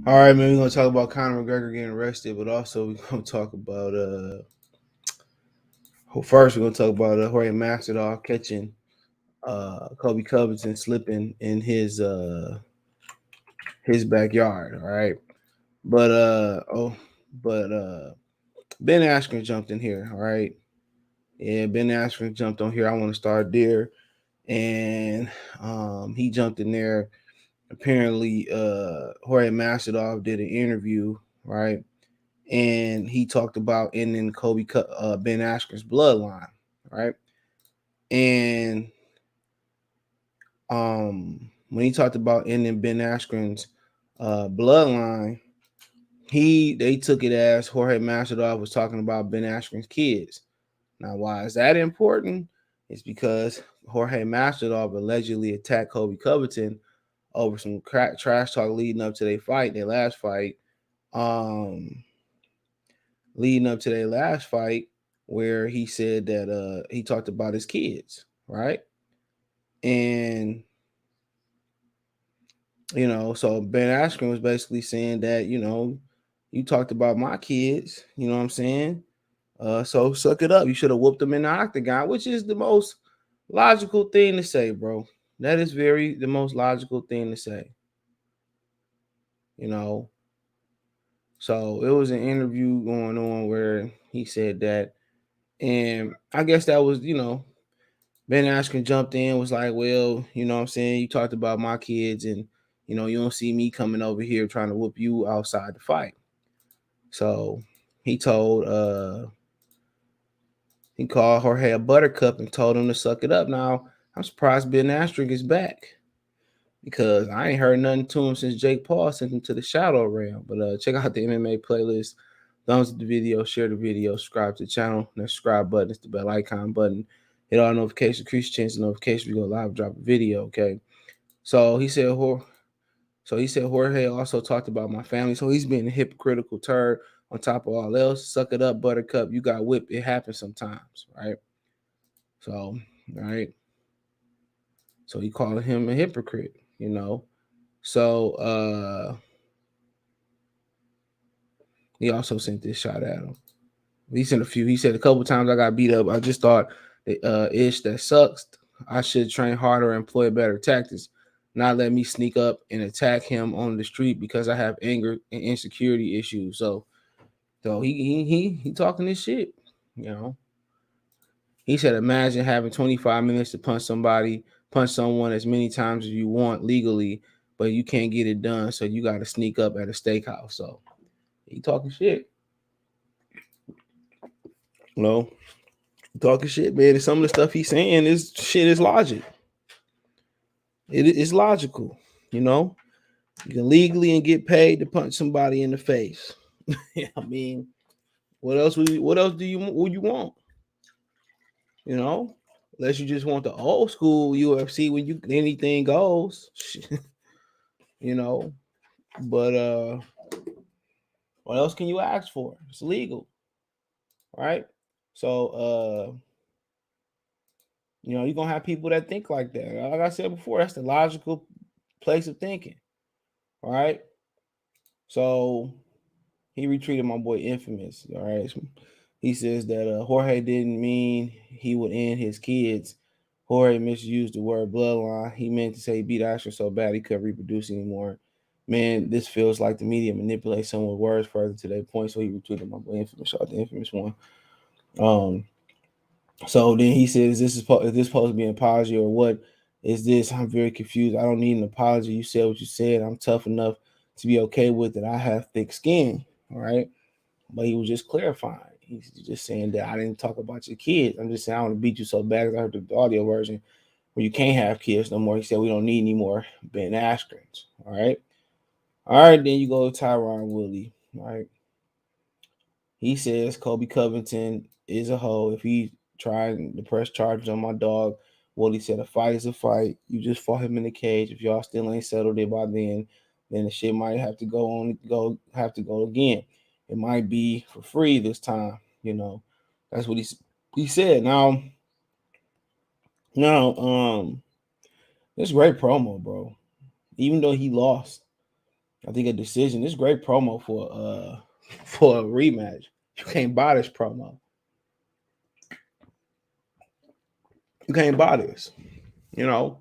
All right, man. We're gonna talk about Conor McGregor getting arrested, but also we're gonna talk about first we're gonna talk about Jorge Masvidal catching Colby Covington slipping in his backyard. All right, but Ben Askren jumped in here. All right, yeah, Ben Askren jumped on here. I want to start there, and he jumped in there. Apparently, Jorge Masvidal did an interview, right? And he talked about ending Ben Askren's bloodline, right? And when he talked about ending Ben Askren's bloodline, they took it as Jorge Masvidal was talking about Ben Askren's kids. Now, why is that important? It's because Jorge Masvidal allegedly attacked Colby Covington over some trash talk leading up to their last fight. Um, Leading up to their last fight, where he said that he talked about his kids, right? And so Ben Askren was basically saying that you talked about my kids, you know what I'm saying? So suck it up. You should have whooped them in the octagon, which is the most logical thing to say, bro. That is the most logical thing to say, you know. So it was an interview going on where he said that, and I guess that was, Ben Askren jumped in, was like, well, you know what I'm saying? You talked about my kids, and, you don't see me coming over here trying to whoop you outside the fight. So he called Jorge a buttercup and told him to suck it up. Now, I'm surprised Ben Askren is back because I ain't heard nothing to him since Jake Paul sent him to the shadow realm. But check out the MMA playlist. Thumbs up the video, share the video, subscribe to the channel. That subscribe button is the bell icon button. Hit all notifications, increase chance of notification. We go live, drop a video. Okay. So he said, Jorge also talked about my family. So he's being a hypocritical turd on top of all else. Suck it up, buttercup. You got whipped. It happens sometimes, right? So, right. So he called him a hypocrite, So he also sent this shot at him. He sent a few. He said a couple times I got beat up. I just thought, ish, that sucks. I should train harder and employ better tactics. Not let me sneak up and attack him on the street because I have anger and insecurity issues. So he talking this shit. You know, he said, imagine having 25 minutes to punch someone as many times as you want legally, but you can't get it done. So you got to sneak up at a steakhouse. So he talking shit. You know, talking shit, man. And some of the stuff he's saying is logic. It is logical, you know. You can legally and get paid to punch somebody in the face. I mean, what else do you want? You know, unless you just want the old school UFC when you anything goes, you know. But what else can you ask for? It's legal, right? So you're gonna have people that think like that. Like I said before, that's the logical place of thinking. All right. So he retweeted my boy Infamous. All right. He says that Jorge didn't mean he would end his kids. Jorge misused the word bloodline. He meant to say he beat Asher so bad he couldn't reproduce anymore. Man, this feels like the media manipulates some with words further to their point. So he retweeted my boy Infamous. Shout out the Infamous one. So then he says, is this supposed to be an apology or what is this? I'm very confused. I don't need an apology. You said what you said. I'm tough enough to be okay with it. I have thick skin. All right. But he was just clarifying. He's just saying that I didn't talk about your kids. I'm just saying I want to beat you so bad because I heard the audio version where you can't have kids no more. He said we don't need any more Ben Askrens. All right. All right. Then you go to Tyron Woodley. All right. He says Colby Covington is a hoe. If he tried to press charges on my dog, Woodley said a fight is a fight. You just fought him in the cage. If y'all still ain't settled it by then the shit might have to go again. It might be for free this time. That's what he said. Now, this great promo, bro. Even though he lost, I think a decision is great promo for a rematch. You can't buy this promo. You can't buy this. You know.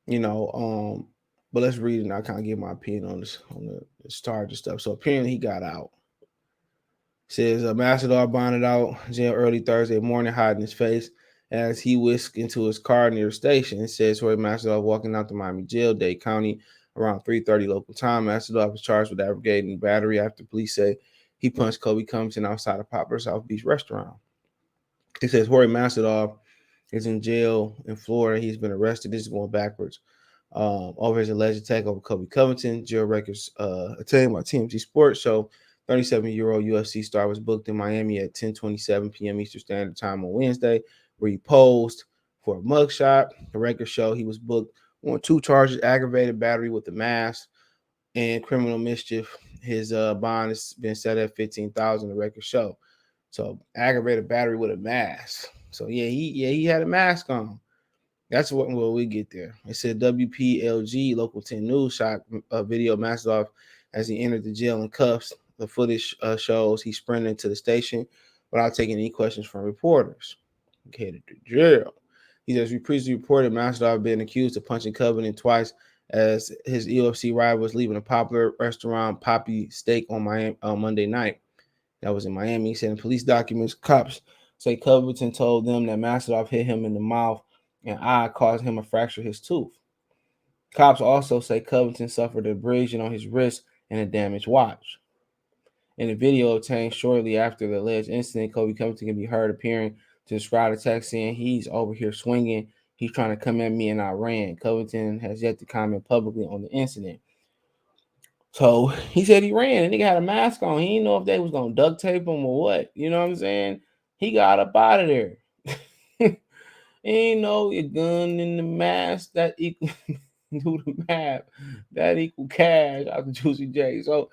You know. But let's read it and I kind of give my opinion on this on the start and stuff. So apparently he got out. Says Masvidal bonded out jail early Thursday morning, hiding his face as he whisked into his car near the station. It says Jorge Masvidal walking out to Miami jail, Dade County, around 3:30 local time. Masvidal was charged with aggravating battery after police say he punched Colby Covington outside a popular South Beach restaurant. It says Jorge Masvidal is in jail in Florida. He's been arrested. This is going backwards. Over his alleged attack over Colby Covington. Jail records attained by TMZ Sports show 37-year-old UFC star was booked in Miami at 10:27 p.m. Eastern Standard Time on Wednesday, where he posed for a mugshot. The records show he was booked on 2 charges: aggravated battery with a mask and criminal mischief. His bond has been set at $15,000. The records show. So aggravated battery with a mask. So he had a mask on. That's what we get there. It said WPLG Local 10 News shot a video of Masvidal as he entered the jail in cuffs. The footage shows he sprinted into the station without taking any questions from reporters. He headed to jail. He says we previously reported Masvidal had been accused of punching Covington twice as his UFC rival was leaving a popular restaurant, Poppy Steak, on Monday night. That was in Miami. He said in police documents, cops say Covington told them that Masvidal hit him in the mouth and eye, causing him to fracture his tooth. Cops also say Covington suffered a abrasion on his wrist and a damaged watch. In a video obtained shortly after the alleged incident, Colby Covington can be heard appearing to describe the text saying, "He's over here swinging. He's trying to come at me and I ran." Covington has yet to comment publicly on the incident. So he said he ran. The nigga had a mask on. He didn't know if they was gonna duct tape him or what. You know what I'm saying? He got up out of there. Ain't no your gun in the mask that equal do the math. That equal cash out the Juicy J. So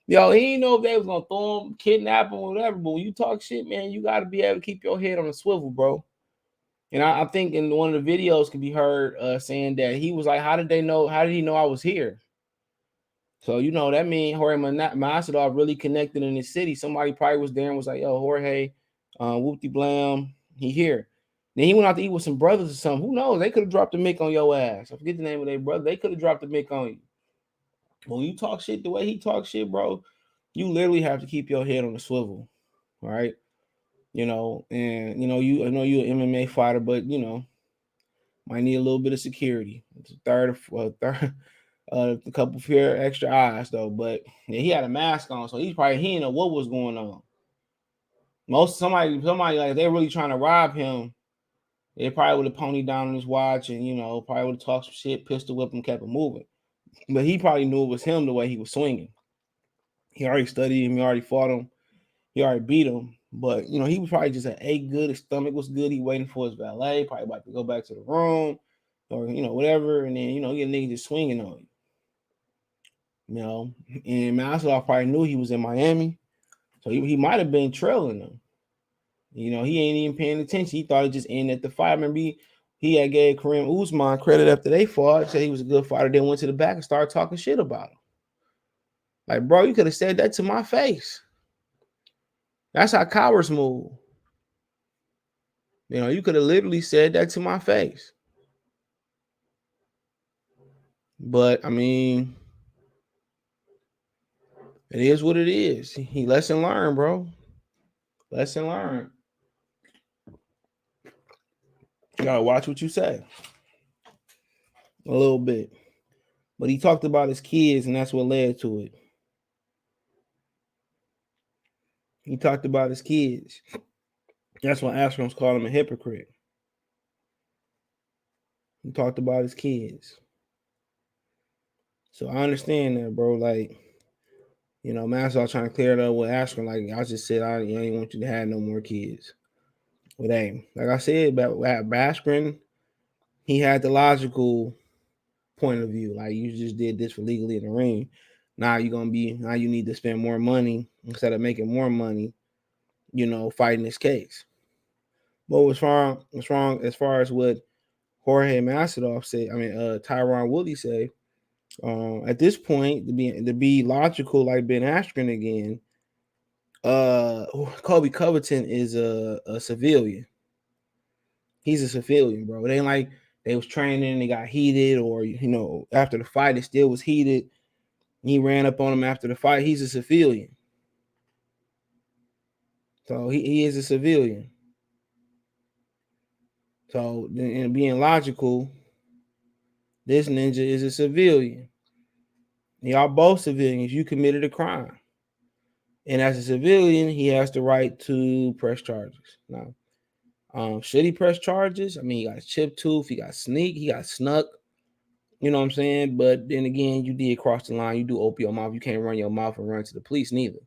yo, he didn't know if they was gonna throw him, kidnap him, or whatever. But when you talk shit, man, you gotta be able to keep your head on a swivel, bro. And I think in one of the videos can be heard saying that he was like, "How did they know? How did he know I was here?" So you know that means Jorge Masvidal really connected in the city. Somebody probably was there and was like, "Yo, Jorge, whoopty blam, he here." Then he went out to eat with some brothers or something. Who knows? They could have dropped a mic on your ass. I forget the name of their brother. They could have dropped a mic on you. When you talk shit the way he talks shit, bro, you literally have to keep your head on the swivel, right? You know, and you know, I know you're an MMA fighter, but you know, might need a little bit of security. It's a couple pair extra eyes though. But yeah, he had a mask on, so he didn't know what was going on. Somebody like they're really trying to rob him. They probably would have ponied down on his watch and probably would have talked some shit, pistol whip him, kept him moving. But he probably knew it was him the way he was swinging. He already studied him. He already fought him. He already beat him. But he was probably just ate good. His stomach was good. He waiting for his valet. Probably about to go back to the room, or whatever. And then get a nigga just swinging on you. And Masvidal probably knew he was in Miami, so he might have been trailing them. He ain't even paying attention. He thought it just ended at the fight. Remember, he had gave Kareem Usman credit after they fought, said he was a good fighter, then went to the back and started talking shit about him. Like, bro, you could have said that to my face. That's how cowards move. You could have literally said that to my face. But, I mean, it is what it is. He lesson learned, bro. Lesson learned. You gotta watch what you say. A little bit. But he talked about his kids, and that's what led to it. He talked about his kids. That's why Askren's called him a hypocrite. He talked about his kids. So I understand that, bro. Like, Masvidal trying to clear it up with Askren. Like, I just said, I ain't want you to have no more kids with AIM. Like I said, about Askren, he had the logical point of view. Like, you just did this for legally in the ring. Now you need to spend more money instead of making more money, fighting this case. But what's wrong as far as what Jorge Masvidal say, Tyron Woodley say, At this point, to be logical, like Ben Askren again, Colby Covington is a civilian. He's a civilian, bro. It ain't like they was training and they got heated, or after the fight it still was heated. He ran up on him after the fight. He's a civilian, so he is a civilian. So, and being logical, this ninja is a civilian. Y'all both civilians. You committed a crime. And as a civilian, he has the right to press charges. Now, should he press charges? I mean, he got chip tooth, he got sneak, he got snuck. You know what I'm saying? But then again, you did cross the line. You do open your mouth. You can't run your mouth and run to the police neither.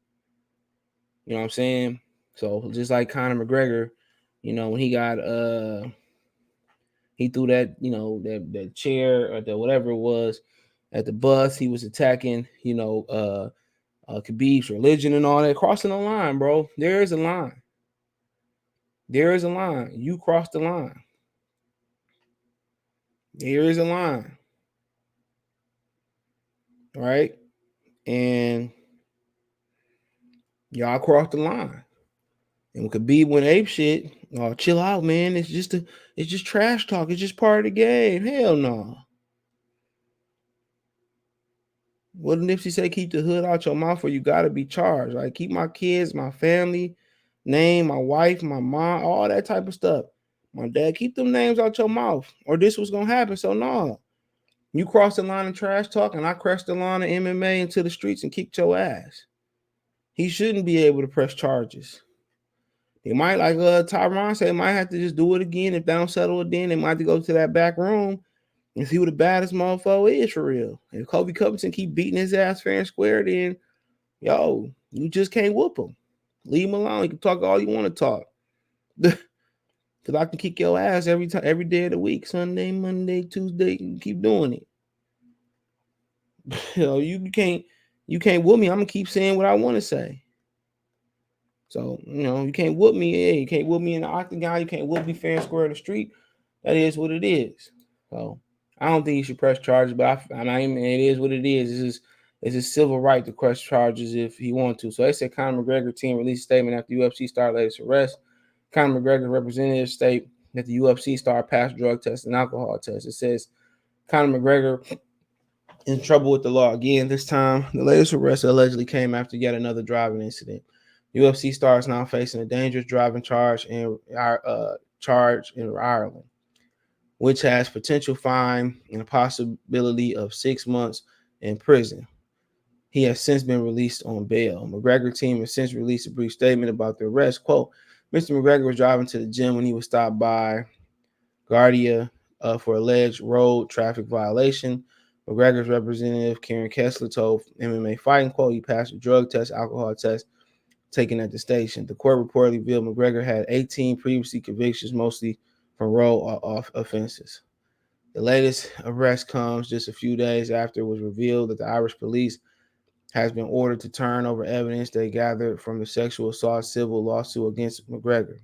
You know what I'm saying? So just like Conor McGregor, when he threw that, that chair or the whatever it was at the bus, he was attacking, Khabib's religion and all that, crossing the line, bro. There is a line. There is a line. You crossed the line. There is a line. Right? And y'all crossed the line. And Khabib went ape shit. Oh, chill out, man. It's just trash talk. It's just part of the game. Hell no. What did Nipsey say? Keep the hood out your mouth or you gotta be charged. Right? Keep my kids, my family, name, my wife, my mom, all that type of stuff. My dad, keep them names out your mouth, or this was gonna happen. So no. You crossed the line of trash talk, and I crossed the line of MMA into the streets and kicked your ass. He shouldn't be able to press charges. They might, like Tyron said, might have to just do it again. If they don't settle it, then they might have to go to that back room and see who the baddest motherfucker is for real. If Colby Covington keep beating his ass fair and square, then you just can't whoop him. Leave him alone. You can talk all you want to talk. Cause I can kick your ass every time, every day of the week, Sunday, Monday, Tuesday. You can keep doing it. You can't whoop me. I'm gonna keep saying what I want to say. So you can't whoop me. Yeah, you can't whoop me in the octagon. You can't whoop me fair and square in the street. That is what it is. So I don't think you should press charges, but I mean, it is what it is. It's his civil right to press charges if he wants to. So they said Conor McGregor team released a statement after UFC star latest arrest. Conor McGregor representatives state that the UFC star passed drug tests and alcohol tests. It says Conor McGregor in trouble with the law again. This time, the latest arrest allegedly came after yet another driving incident. UFC star is now facing a dangerous driving charge in Ireland, which has potential fine and a possibility of 6 months in prison. He has since been released on bail. McGregor team has since released a brief statement about the arrest. Quote, Mr. McGregor was driving to the gym when he was stopped by Gardai for alleged road traffic violation. McGregor's representative, Karen Kessler, told MMA Fighting, quote, he passed a drug test, alcohol test taken at the station. The court reportedly revealed McGregor had 18 previously convictions, mostly from road-off offenses. The latest arrest comes just a few days after it was revealed that the Irish police has been ordered to turn over evidence they gathered from the sexual assault civil lawsuit against McGregor.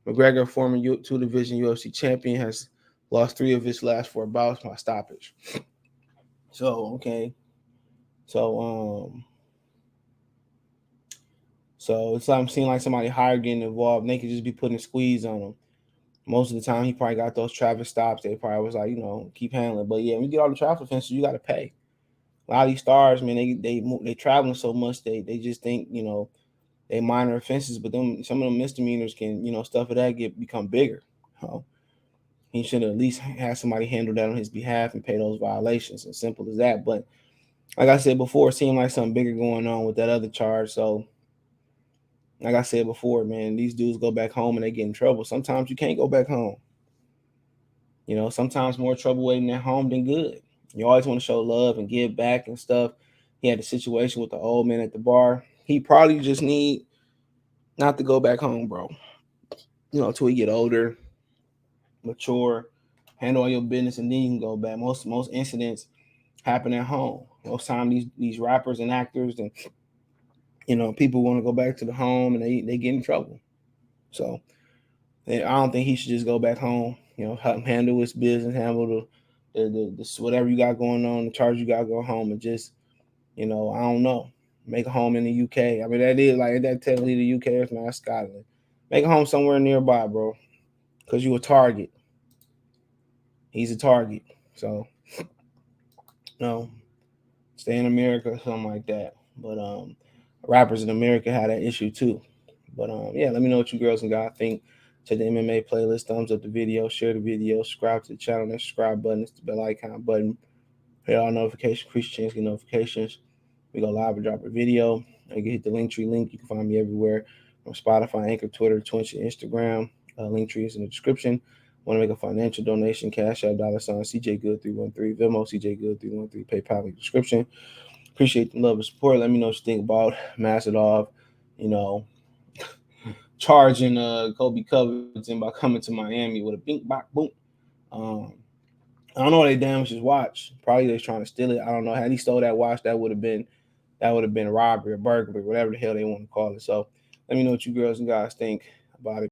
McGregor, former two-division UFC champion, has lost 3 of his last 4 bouts by stoppage. So, okay. So it's like I'm seeing like somebody higher getting involved, and they could just be putting a squeeze on him. Most of the time, he probably got those traffic stops. They probably was like, keep handling. But yeah, when you get all the traffic offenses, you got to pay. A lot of these stars, man, they traveling so much, they just think, they minor offenses, but some of them misdemeanors can, stuff of that become bigger. He should at least have somebody handle that on his behalf and pay those violations. As simple as that. But like I said before, it seemed like something bigger going on with that other charge. So like I said before, man, these dudes go back home and they get in trouble. Sometimes you can't go back home. Sometimes more trouble waiting at home than good. You always want to show love and give back and stuff. He had a situation with the old man at the bar. He probably just need not to go back home, bro. Till he get older, mature, handle all your business, and then you can go back. Most incidents happen at home. Most time these rappers and actors and people want to go back to the home and they get in trouble. So I don't think he should just go back home. Handle his business, handle whatever you got going on, the charge you got to go home and just, I don't know, make a home in the UK. I mean, that is like that technically the UK, it's not Scotland. Make a home somewhere nearby, bro, because you a target. He's a target. So, stay in America, something like that. But rappers in America had that issue too. But yeah, let me know what you girls and guys think. Check the MMA playlist, thumbs up the video, share the video, subscribe to the channel. That subscribe button, it's the bell icon button. Hit all notifications, increase your chance to get notifications. We go live and drop a video. You can hit the Linktree link. You can find me everywhere on Spotify, Anchor, Twitter, Twitch, and Instagram. Linktree is in the description. Want to make a financial donation? Cash App, $ CJ Good 313, Venmo CJ Good 313, PayPal in the description. Appreciate the love and support. Let me know what you think about Masvidal, charging Colby Covington by coming to Miami with a bink bop boom. I don't know what they damaged his watch. Probably they're trying to steal it. I don't know. Had he stole that watch, that would have been robbery or burglary, whatever the hell they want to call it. So let me know what you girls and guys think about it.